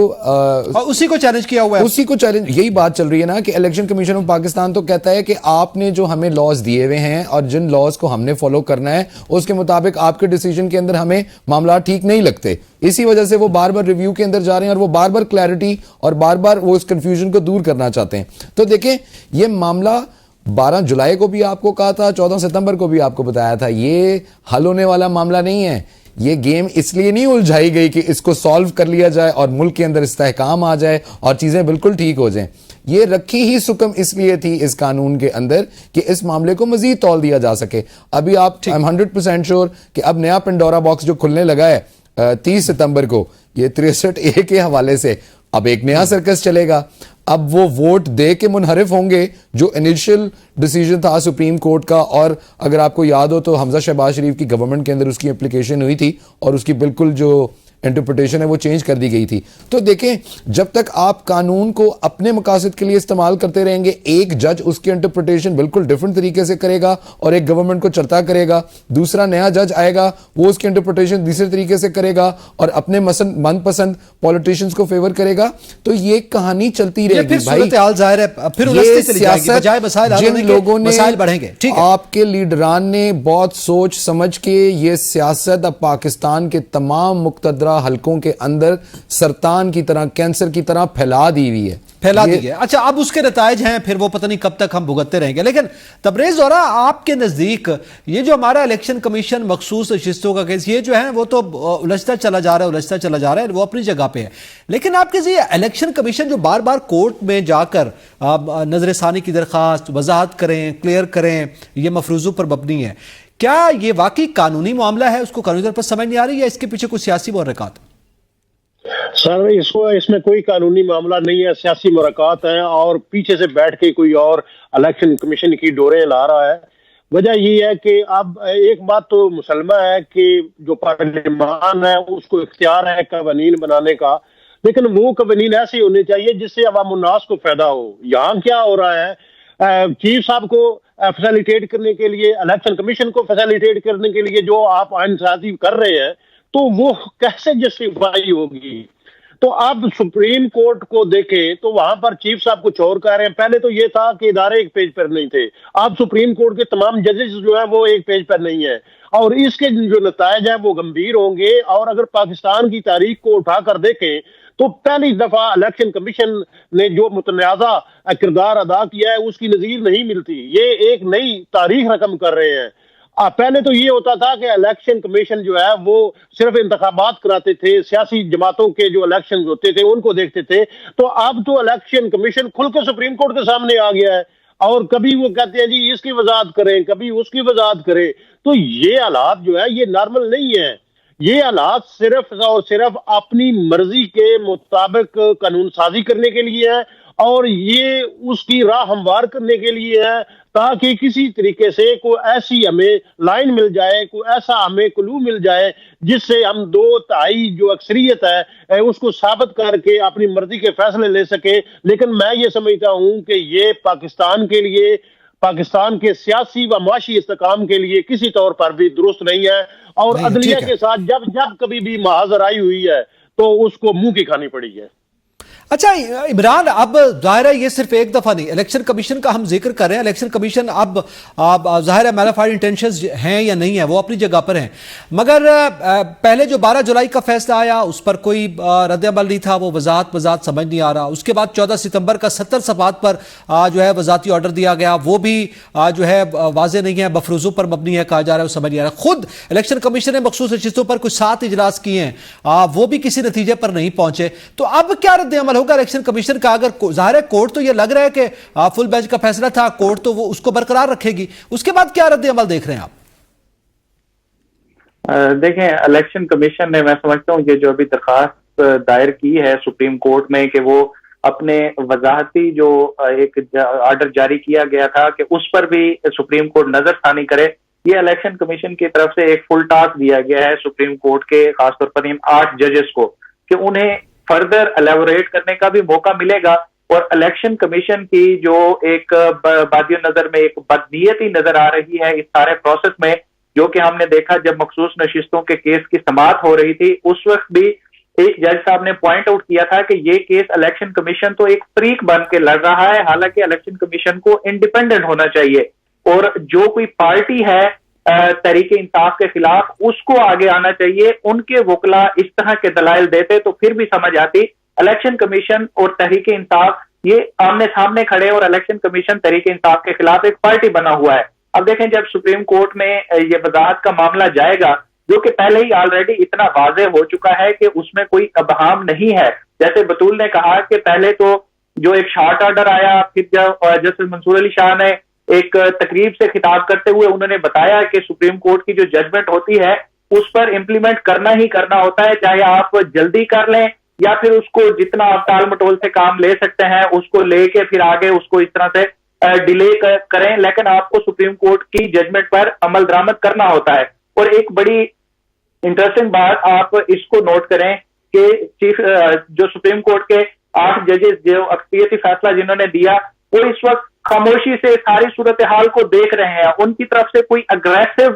Speaker 2: اسی کو چیلنج کیا ہوا ہے،
Speaker 5: اسی کو چیلنج، یہی بات چل رہی ہے نا کہ الیکشن کمیشن آف پاکستان تو کہتا ہے کہ آپ نے جو ہمیں لاز دیے ہوئے ہیں اور جن لاز کو ہم نے فالو کرنا ہے اس کے مطابق آپ کے ڈیسیجن کے اندر ہمیں معاملات ٹھیک نہیں لگتے. اسی وجہ سے وہ بار بار ریویو کے اندر جا رہے ہیں اور وہ بار بار کلیئرٹی اور بار بار وہ اس کنفیوژن کو دور کرنا چاہتے ہیں. تو دیکھیں یہ معاملہ 12 جولائی کو بھی آپ کو کہا تھا، 14 ستمبر کو بھی آپ کو بتایا تھا، یہ حل ہونے والا معاملہ نہیں ہے. یہ گیم اس لیے نہیں الجھائی گئی کہ اس کو سالو کر لیا جائے اور ملک کے اندر استحکام آ جائے اور چیزیں بالکل ٹھیک ہو جائیں. یہ رکھی ہی سکم اس لیے تھی اس قانون کے اندر کہ اس معاملے کو مزید تول دیا جا سکے. ابھی آپ 100% شور کہ اب نیا پنڈورا باکس جو کھلنے لگا ہے 30 ستمبر کو یہ 63A کے حوالے سے اب ایک نیا سرکس چلے گا. اب وہ ووٹ دے کے منحرف ہوں گے جو انیشل ڈیسیجن تھا سپریم کورٹ کا. اور اگر آپ کو یاد ہو تو حمزہ شہباز شریف کی گورنمنٹ کے اندر اس کی اپلیکیشن ہوئی تھی اور اس کی بالکل جو انٹرپریٹیشن ہے وہ چینج کر دی گئی تھی. تو دیکھیں جب تک آپ قانون کو اپنے مقاصد کے لیے استعمال کرتے رہیں گے، ایک جج اس کی انٹرپریٹیشن بالکل ڈیفرنٹ طریقے سے کرے گا اور ایک گورنمنٹ کو چرتا کرے گا، دوسرا نیا جج آئے گا وہ اس کی انٹرپریٹیشن دوسرے طریقے سے کرے گا اور اپنے من پسند پالیٹیشینز کو فیور کرے گا. تو یہ کہانی چلتی رہے گی بھائی. یہ سیاست جن لوگوں نے آپ کے لیڈران نے بہت سوچ سمجھ کے یہ سیاست اب پاکستان کے تمام مقتدرہ حلقوں کے اندر سرطان کی طرح، کینسر کی طرح پھیلا دی ہوئی ہے.
Speaker 2: پھیلا دی ہے. اچھا اب اس کے نتائج ہیں, پھر وہ پتہ نہیں کب تک ہم بھگتتے رہیں گے. لیکن تبریز زہرا, آپ کے نزدیک یہ جو ہمارا الیکشن کمیشن مخصوص نشستوں کا کیس, یہ جو ہے وہ تو الجھتا چلا جا رہا ہے, وہ اپنی جگہ پہ ہے. لیکن آپ کے یہ الیکشن کمیشن جو بار بار کورٹ میں جا کر نظر ثانی کی درخواست وضاحت کریں, کلیئر کریں, یہ مفروضوں پر مبنی ہے, کیا یہ واقعی قانونی معاملہ ہے, اس کو قانونی طور پر سمجھ نہیں آ رہی, یا اس کے پیچھے کوئی سیاسی محرکات؟
Speaker 4: سر اس میں کوئی قانونی معاملہ نہیں ہے, سیاسی محرکات ہیں, اور پیچھے سے بیٹھ کے کوئی اور الیکشن کمیشن کی ڈوریں لا رہا ہے. وجہ یہ ہے کہ اب ایک بات تو مسلمہ ہے کہ جو پارلیمان ہے اس کو اختیار ہے قوانین بنانے کا, لیکن وہ قوانین ایسے ہونے چاہیے جس سے عوام الناس کو فائدہ ہو. یہاں کیا ہو رہا ہے, چیف صاحب کو فیسیلیٹیٹ کرنے کے لیے, الیکشن کمیشن کو فیسیلیٹیٹ کرنے کے لیے جو آپ آئین سازی کر رہے ہیں, تو وہ کیسے جسٹیفائی ہوگی؟ تو آپ سپریم کورٹ کو دیکھیں تو وہاں پر چیف صاحب کچھ اور کہہ رہے ہیں. پہلے تو یہ تھا کہ ادارے ایک پیج پر نہیں تھے, آپ سپریم کورٹ کے تمام ججز جو ہیں وہ ایک پیج پر نہیں ہیں, اور اس کے جو نتائج ہیں وہ گمبھیر ہوں گے. اور اگر پاکستان کی تاریخ کو اٹھا کر دیکھیں تو پہلی دفعہ الیکشن کمیشن نے جو متنازع کردار ادا کیا ہے اس کی نظیر نہیں ملتی. یہ ایک نئی تاریخ رقم کر رہے ہیں. پہلے تو یہ ہوتا تھا کہ الیکشن کمیشن جو ہے وہ صرف انتخابات کراتے تھے, سیاسی جماعتوں کے جو الیکشن ہوتے تھے ان کو دیکھتے تھے. تو اب تو الیکشن کمیشن کھل کے سپریم کورٹ کے سامنے آ گیا ہے, اور کبھی وہ کہتے ہیں جی اس کی وضاحت کریں, کبھی اس کی وضاحت کریں. تو یہ حالات جو ہے یہ نارمل نہیں ہے. یہ حالات صرف اور صرف اپنی مرضی کے مطابق قانون سازی کرنے کے لیے ہے, اور یہ اس کی راہ ہموار کرنے کے لیے ہے, تاکہ کسی طریقے سے کوئی ایسی ہمیں لائن مل جائے, کوئی ایسا ہمیں کلو مل جائے جس سے ہم 2/3 جو اکثریت ہے اس کو ثابت کر کے اپنی مرضی کے فیصلے لے سکے. لیکن میں یہ سمجھتا ہوں کہ یہ پاکستان کے لیے, پاکستان کے سیاسی و معاشی استحکام کے لیے کسی طور پر بھی درست نہیں ہے. اور عدلیہ کے ساتھ جب کبھی بھی محاذ آئی ہوئی ہے تو اس کو منہ کی کھانی پڑی ہے.
Speaker 2: اچھا عمران, اب ظاہر ہے یہ صرف ایک دفعہ نہیں, الیکشن کمیشن کا ہم ذکر کر رہے ہیں. الیکشن کمیشن اب ظاہر ہے میلافائڈ انٹینشنز ہیں یا نہیں ہیں, وہ اپنی جگہ پر ہیں, مگر پہلے جو 12 جولائی کا فیصلہ آیا اس پر کوئی رد عمل نہیں تھا, وہ وضاحت سمجھ نہیں آ رہا. اس کے بعد 14 ستمبر کا 70 صفحات پر جو ہے وضاحتی آرڈر دیا گیا, وہ بھی جو ہے واضح نہیں ہے, مفروضوں پر مبنی ہے کہا جا رہا ہے, وہ سمجھ نہیں آ رہا. خود الیکشن کمیشن نے مخصوص نشستوں پر کچھ 7 اجلاس کیے ہیں, وہ بھی کسی نتیجے پر نہیں پہنچے. تو اب کیا رد عمل ہوگا الیکشن کمیشن کا؟ اگر ظاہر ہے کورٹ تو یہ لگ رہا ہے کہ فل بینچ کا فیصلہ تھا, کورٹ تو وہ اس کو برقرار رکھے گی, اس کے بعد کیا رد عمل دیکھ رہے ہیں آپ؟
Speaker 1: دیکھیں, الیکشن کمیشن نے, میں سمجھتا ہوں یہ جو ابھی درخواست دائر کی ہے سپریم کورٹ میں کہ وہ اپنے وضاحتی جو ایک آرڈر جاری کیا گیا تھا کہ اس پر بھی سپریم کورٹ نظر ثانی کرے, یہ الیکشن کمیشن کی طرف سے ایک فل ٹاسک دیا گیا ہے سپریم کورٹ کے خاص طور پر ان 8 ججز کو کہ انہیں فردر الیبوریٹ کرنے کا بھی موقع ملے گا. اور الیکشن کمیشن کی جو ایک بادی نظر میں ایک بدنیتی نظر آ رہی ہے اس سارے پروسیس میں, جو کہ ہم نے دیکھا جب مخصوص نشستوں کے کیس کی سماعت ہو رہی تھی اس وقت بھی ایک جج صاحب نے پوائنٹ آؤٹ کیا تھا کہ یہ کیس الیکشن کمیشن تو ایک فریق بن کے لڑ رہا ہے, حالانکہ الیکشن کمیشن کو انڈیپینڈنٹ ہونا چاہیے, اور جو کوئی پارٹی ہے تحریک انصاف کے خلاف اس کو آگے آنا چاہیے. ان کے وکلا اس طرح کے دلائل دیتے تو پھر بھی سمجھ آتی. الیکشن کمیشن اور تحریک انصاف یہ آمنے سامنے کھڑے, اور الیکشن کمیشن تحریک انصاف کے خلاف ایک پارٹی بنا ہوا ہے. اب دیکھیں جب سپریم کورٹ میں یہ وضاحت کا معاملہ جائے گا, جو کہ پہلے ہی آلریڈی اتنا واضح ہو چکا ہے کہ اس میں کوئی ابہام نہیں ہے. جیسے بطول نے کہا کہ پہلے تو جو ایک شارٹ آرڈر آیا, پھر جب جسٹس منصور علی شاہ نے ایک تقریب سے خطاب کرتے ہوئے انہوں نے بتایا کہ سپریم کورٹ کی جو ججمنٹ ہوتی ہے اس پر امپلیمنٹ کرنا ہی کرنا ہوتا ہے, چاہے آپ جلدی کر لیں یا پھر اس کو جتنا آپ ٹال مٹول سے کام لے سکتے ہیں اس کو لے کے پھر آگے اس کو اس طرح سے ڈیلے کریں, لیکن آپ کو سپریم کورٹ کی ججمنٹ پر عمل درآمد کرنا ہوتا ہے. اور ایک بڑی انٹرسٹنگ بات آپ اس کو نوٹ کریں کہ چیف جو سپریم کورٹ کے 8 ججز جو اکثریتی فیصلہ جنہوں نے دیا وہ اس وقت خاموشی سے ساری صورتحال کو دیکھ رہے ہیں, ان کی طرف سے کوئی اگریسو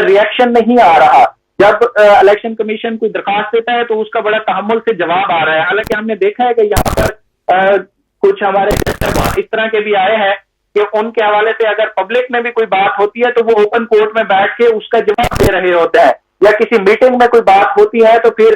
Speaker 1: ریئیکشن نہیں آ رہا. جب الیکشن کمیشن کوئی درخواست دیتا ہے تو اس کا بڑا تحمل سے جواب آ رہا ہے. حالانکہ ہم نے دیکھا ہے کہ یہاں پر کچھ ہمارے اس طرح کے بھی آئے ہیں کہ ان کے حوالے سے اگر پبلک میں بھی کوئی بات ہوتی ہے تو وہ اوپن کورٹ میں بیٹھ کے اس کا جواب دے رہے ہوتے ہیں, یا کسی میٹنگ میں کوئی بات ہوتی ہے تو پھر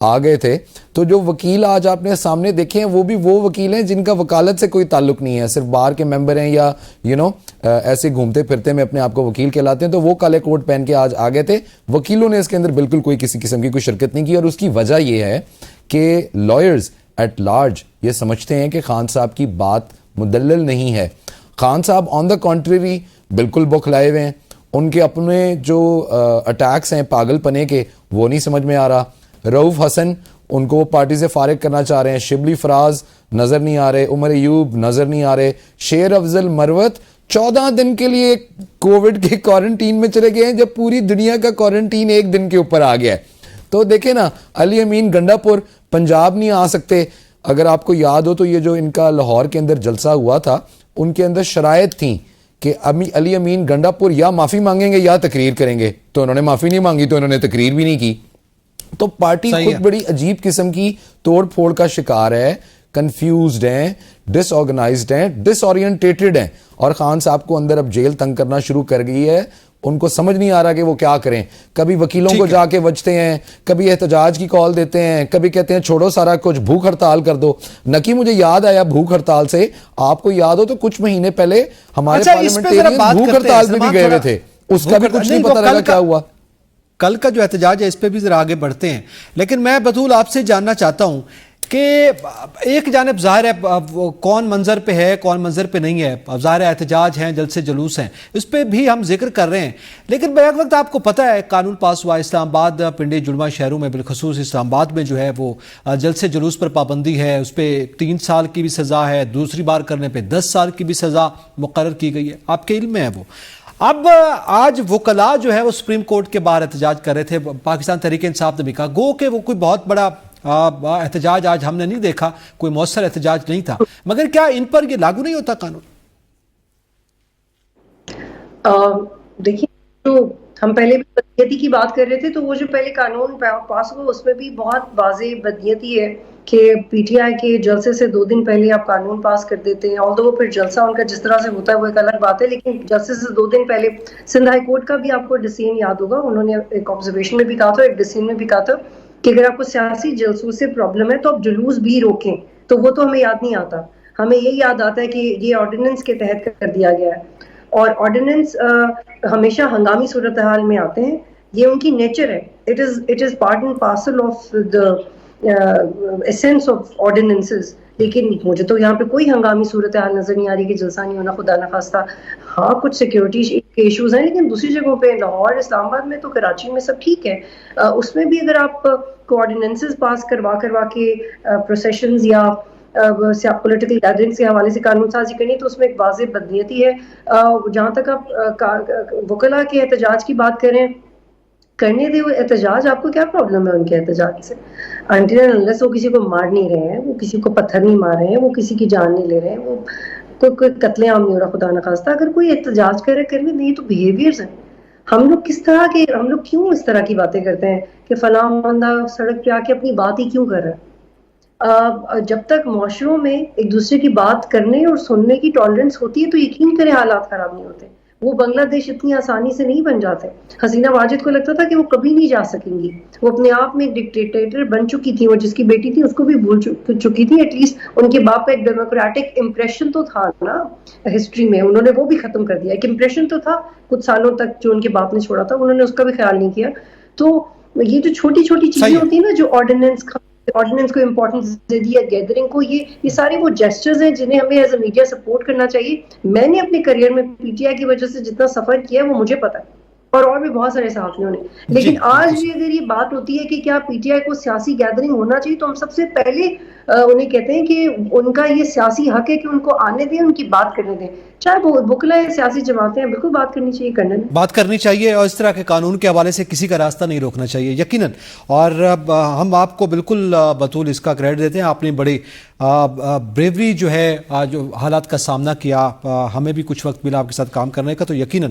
Speaker 5: آ گئے تھے. تو جو وکیل آج آپ نے سامنے دیکھے ہیں وہ بھی وہ وکیل ہیں جن کا وکالت سے کوئی تعلق نہیں ہے, صرف بار کے ممبر ہیں یا ایسے گھومتے پھرتے میں اپنے آپ کو وکیل کہلاتے ہیں. تو وہ کالے کوٹ پہن کے آج آ گئے تھے. وکیلوں نے اس کے اندر بالکل کوئی کسی قسم کی کوئی شرکت نہیں کی, اور اس کی وجہ یہ ہے کہ لائرز ایٹ لارج یہ سمجھتے ہیں کہ خان صاحب کی بات مدلل نہیں ہے. خان صاحب آن دا کانٹریری بالکل بوکھلائے ہوئے ہیں. ان کے اپنے جو اٹیکس ہیں پاگل پنے کے وہ نہیں سمجھ میں آ رہا. رؤوف حسن ان کو وہ پارٹی سے فارغ کرنا چاہ رہے ہیں. شبلی فراز نظر نہیں آ رہے. عمر ایوب نظر نہیں آ رہے. شیر افضل مروت 14 دن کے لیے کووڈ کے کوارنٹین میں چلے گئے ہیں, جب پوری دنیا کا کوارنٹین 1 دن کے اوپر آ گیا ہے. تو دیکھیں نا, علی امین گنڈا پور پنجاب نہیں آ سکتے. اگر آپ کو یاد ہو تو یہ جو ان کا لاہور کے اندر جلسہ ہوا تھا ان کے اندر شرائط تھیں کہ علی امین گنڈا پور یا معافی مانگیں گے یا تقریر کریں گے. تو انہوں نے معافی نہیں مانگی تو انہوں نے تقریر بھی نہیں کی. تو پارٹی خود بڑی عجیب قسم کی توڑ پھوڑ کا شکار ہے, کنفیوزڈ ہیں, ڈس آرگنائزڈ ہیں, ڈس اورینٹیٹڈ ہیں, اور خان صاحب کو اندر اب جیل تنگ کرنا شروع کر گئی ہے. ان کو سمجھ نہیں آ رہا کہ وہ کیا کریں. کبھی وکیلوں کو جا کے وجتے ہیں, کبھی احتجاج کی کال دیتے ہیں, کبھی کہتے ہیں چھوڑو سارا کچھ, بھوک ہڑتال کر دو. نکی مجھے یاد آیا بھوک ہڑتال سے, آپ کو یاد ہو تو کچھ مہینے پہلے ہمارے پارلیمنٹیرین بھوک ہڑتال پہ بھی گئے ہوئے تھے. اس کا بھی کچھ نہیں پتہ لگا کیا ہوا.
Speaker 2: کل کا جو احتجاج ہے اس پہ بھی ذرا آگے بڑھتے ہیں, لیکن میں بطول آپ سے جاننا چاہتا ہوں کہ ایک جانب ظاہر ہے کون منظر پہ ہے کون منظر پہ نہیں ہے. ظاہر ہے احتجاج ہیں, جلسے جلوس ہیں, اس پہ بھی ہم ذکر کر رہے ہیں, لیکن بیک وقت آپ کو پتہ ہے قانون پاس ہوا اسلام آباد, پنڈی جڑواں شہروں میں, بالخصوص اسلام آباد میں جو ہے وہ جلسے جلوس پر پابندی ہے. اس پہ 3 سال کی بھی سزا ہے, دوسری بار کرنے پہ 10 سال کی بھی سزا مقرر کی گئی ہے. آپ کے علم میں ہے وہ. اب آج وکلاء جو ہے وہ سپریم کورٹ کے باہر احتجاج کر رہے تھے. پاکستان تحریک انصاف نے بھی کہا گو کہ وہ کوئی بہت بڑا احتجاج آج ہم نے نہیں دیکھا, کوئی مؤثر احتجاج نہیں تھا, مگر کیا ان پر یہ لاگو نہیں ہوتا قانون؟
Speaker 3: دیکھیے, تو ہم پہلے بھی بدنیتی کی بات کر رہے تھے, تو وہ جو پہلے قانون پاس ہوا اس میں بھی بہت واضح بدنیتی ہے کہ پی ٹی آئی کے جلسے سے 2 دن پہلے آپ قانون پاس کر دیتے ہیں. although پھر جلسہ ان کا جس طرح سے ہوتا ہے وہ ایک الگ بات ہے, لیکن جلسے سے 2 دن پہلے سندھ ہائی کورٹ کا بھی آپ کو ڈیسیژن یاد ہوگا, انہوں نے ایک آبزرویشن میں بھی کہا تھا, ایک ڈیسیژن میں بھی کہا تھا کہ اگر آپ کو سیاسی جلسوں سے پرابلم ہے تو آپ جلوس بھی روکیں. تو وہ تو ہمیں یاد نہیں آتا, ہمیں یہ یاد آتا ہے کہ یہ آرڈیننس کے تحت کر دیا گیا ہے, اور آرڈیننس ہمیشہ ہنگامی صورتحال میں آتے ہیں, یہ ان کی نیچر ہے. It is part and parcel of the essence of ordinances. لیکن مجھے تو یہاں پہ کوئی ہنگامی صورتحال نظر نہیں آ رہی کہ جلسہ نہیں ہونا, خدا نخواستہ. ہاں کچھ سیکیورٹی کے ایشوز ہیں, لیکن دوسری جگہوں پہ لاہور, اسلام آباد میں, تو کراچی میں سب ٹھیک ہے. اس میں بھی اگر آپ کوآرڈیننسز پاس کروا کے پروسیشنز یا پولیٹیکل گیدرنگز کے حوالے سے قانون سازی کرنی تو اس میں ایک واضح بدنیتی ہے. جہاں تک آپ وکلاء کے احتجاج کی بات کریں, کرنے دے وہ احتجاج, آپ کو کیا پرابلم ہے ان کے احتجاج سے؟ انٹل اینڈ انلیس وہ کسی کو مار نہیں رہے ہیں, وہ کسی کو پتھر نہیں مار رہے ہیں, وہ کسی کی جان نہیں لے رہے ہیں, وہ کوئی قتل عام نہیں ہو رہا خدا نخواستہ. اگر کوئی احتجاج کرنے نہیں تو بیہیویئرز ہیں. ہم لوگ کیوں اس طرح کی باتیں کرتے ہیں کہ فلاں بندہ سڑک پہ آ کے اپنی بات ہی کیوں کر رہا ہے؟ جب تک معاشروں میں ایک دوسرے کی بات کرنے اور سننے کی ٹالرنس ہوتی ہے تو یقین کریں حالات خراب نہیں ہوتے. وہ بنگلہ دیش اتنی آسانی سے نہیں بن جاتے. حسینہ واجد کو لگتا تھا کہ وہ کبھی نہیں جا سکیں گی, وہ اپنے آپ میں ایک ڈکٹیٹر بن چکی تھی, وہ جس کی بیٹی تھی اس کو بھی بھول چکی تھی. ایٹ لیسٹ ان کے باپ کا ایک ڈیموکریٹک امپریشن تو تھا نا ہسٹری میں, انہوں نے وہ بھی ختم کر دیا. ایک امپریشن تو تھا کچھ سالوں تک جو ان کے باپ نے چھوڑا تھا, انہوں نے اس کا بھی خیال نہیں کیا. تو یہ جو چھوٹی چھوٹی چیزیں ہوتی ہیں نا, جو آرڈیننس کو امپورٹنس دے دیا, گیدرنگ کو, یہ سارے وہ جیسچرز ہیں جنہیں ہمیں ایز اے میڈیا سپورٹ کرنا چاہیے. میں نے اپنے کریئر میں پی ٹی آئی کی وجہ سے جتنا سفر کیا ہے وہ مجھے پتا ہے, اور بھی بہت سارے صحافیوں نے. لیکن آج بھی اگر یہ بات ہوتی ہے کہ کیا پی ٹی آئی کو سیاسی گیدرنگ ہونا چاہیے, تو ہم سب سے پہلے انہیں کہتے ہیں کہ ان کا یہ سیاسی حق ہے کہ ان کو آنے دیں, ان کی بات کرنے دیں. چاہے وہ وکلاء سیاسی جماعتیں ہیں, بالکل بات کرنی چاہیے, کرنے میں
Speaker 2: بات کرنی چاہیے, اور اس طرح کے قانون کے حوالے سے کسی کا راستہ نہیں روکنا چاہیے یقیناً. اور ہم آپ کو بالکل بطول اس کا کریڈٹ دیتے ہیں, آپ نے بڑی بریوری جو ہے جو حالات کا سامنا کیا, ہمیں بھی کچھ وقت ملا آپ کے ساتھ کام کرنے کا, تو یقیناً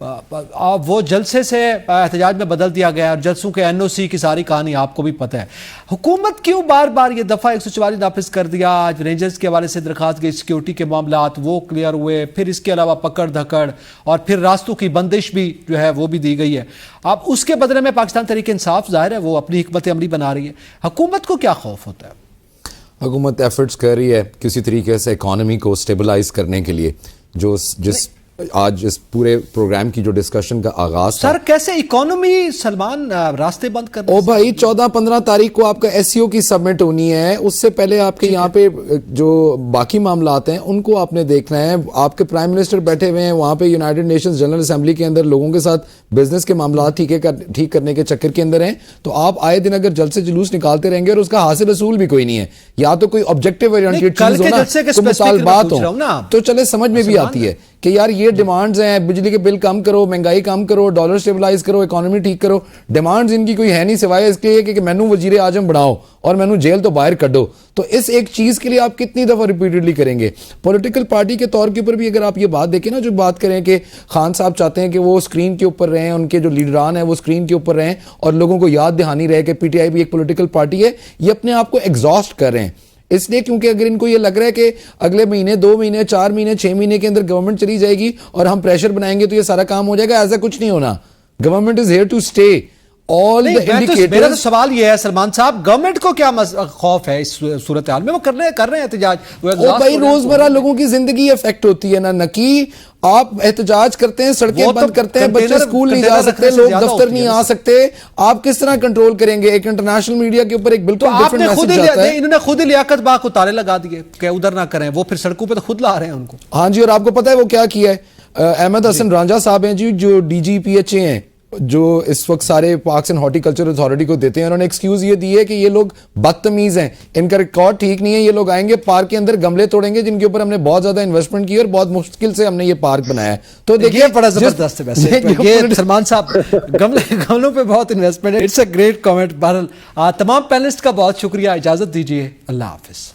Speaker 2: وہ جلسے سے احتجاج میں بدل دیا گیا اور جلسوں کے NOC کی ساری کہانی آپ کو بھی پتہ ہے. حکومت کیوں بار بار یہ دفعہ 144 نافذ کر دیا؟ آج رینجرز کے حوالے سے درخواست گئی، سیکیورٹی کے معاملات وہ کلیئر ہوئے، پھر اس کے علاوہ پکڑ دھکڑ اور پھر راستوں کی بندش بھی جو ہے وہ بھی دی گئی ہے. اب اس کے بدلے میں پاکستان تحریک انصاف ظاہر ہے وہ اپنی حکمت عملی بنا رہی ہے. حکومت کو کیا خوف ہوتا ہے؟
Speaker 5: حکومت ایفرٹس کر رہی ہے کسی طریقے سے اکانومی کو سٹیبلائز کرنے کے لیے. جس آج اس پورے پروگرام کی جو ڈسکشن کا آغاز تھا،
Speaker 2: سر کیسے اکانومی سلمان راستے بند کر
Speaker 5: او بھائی 14-15 تاریخ کو آپ کا SCO کی سبمٹ ہونی ہے. اس سے پہلے آپ کے یہاں پہ جو باقی معاملات ہیں ان کو آپ نے دیکھنا ہے. آپ کے پرائم منسٹر بیٹھے ہوئے ہیں وہاں پہ یونائیٹڈ نیشنز جنرل اسمبلی کے اندر لوگوں کے ساتھ بزنس کے معاملات ٹھیک کرنے کے چکر کے اندر ہیں. تو آپ آئے دن اگر جلسے جلوس نکالتے رہیں گے اور اس کا حاصل رسول بھی کوئی نہیں ہے، یا تو کوئی آبجیکٹو اورینٹیڈ چیز ہو نا، کوئی مطالبات ہوں تو چلے سمجھ میں بھی آتی ہے کہ یار یہ ڈیمانڈز ہیں، بجلی کے بل کم کرو، مہنگائی کم کرو، ڈالر سٹیبلائز کرو، اکانومی ٹھیک کرو. ڈیمانڈز ان کی کوئی ہے نہیں سوائے اس کے لیے کہ مینو وزیر اعظم بناؤ اور مینو جیل تو باہر کڈو. تو اس ایک چیز کے لیے آپ کتنی دفعہ ریپیٹڈلی کریں گے؟ پولیٹیکل پارٹی کے طور کے اوپر بھی اگر آپ یہ بات دیکھیں نا، جو بات کریں کہ خان صاحب چاہتے ہیں کہ وہ اسکرین کے اوپر رہیں، ان کے جو لیڈران ہیں وہ اسکرین کے اوپر رہیں اور لوگوں کو یاد دہانی رہے کہ PTI بھی ایک پولیٹیکل پارٹی ہے. یہ اپنے آپ کو ایگزاسٹ کر رہے ہیں اس لیے کیونکہ اگر ان کو یہ لگ رہا ہے کہ اگلے مہینے 2 مہینے 4 مہینے 6 مہینے کے اندر گورنمنٹ چلی جائے گی اور ہم پریشر بنائیں گے تو یہ سارا کام ہو جائے گا، ایسا کچھ نہیں ہونا. Government is here to stay.
Speaker 2: میرا تو سوال یہ ہے سلمان صاحب، گورنمنٹ کو کیا خوف ہے اس صورتحال میں؟ وہ کر رہے ہیں احتجاج.
Speaker 5: بھائی روزمرہ لوگوں کی زندگی افیکٹ ہوتی ہے نا. نکی آپ احتجاج کرتے ہیں، سڑکیں بند کرتے ہیں، بچے اسکول نہیں جا سکتے، لوگ دفتر نہیں آ سکتے. آپ کس طرح کنٹرول کریں گے؟ ایک انٹرنیشنل میڈیا کے اوپر ایک بالکل ڈیفرنٹ میسج جاتا ہے.
Speaker 2: انہوں نے خود ہی لیاقت باغ کو تالے لگا دیے کہ ادھر نہ کریں، وہ پھر سڑکوں پہ تو خود لا رہے ہیں ان کو.
Speaker 5: ہاں جی، اور آپ کو پتہ ہے وہ کیا کیا ہے؟ احمد حسن رانجھا صاحب ہیں جی، جو DGPHA ہیں، جو اس وقت سارے parks and horti culture authority کو دیتے ہیں، انہوں نے ایکسکیوز یہ دی ہے کہ یہ لوگ بدتمیز ہیں، ان کا ریکارڈ ٹھیک نہیں ہے. یہ لوگ آئیں گے پارک کے اندر گملے توڑیں گے جن کے اوپر ہم نے بہت زیادہ انویسٹمنٹ کی اور بہت مشکل سے ہم نے یہ پارک بنایا ہے. تو دیکھیے
Speaker 2: بڑا زبردست ہے ویسے یہ سلمان صاحب، گملوں پہ بہت انویسٹمنٹ ہے. It's a great comment. بہرحال تمام پینلسٹ کا بہت شکریہ. اجازت دیجیے، اللہ حافظ.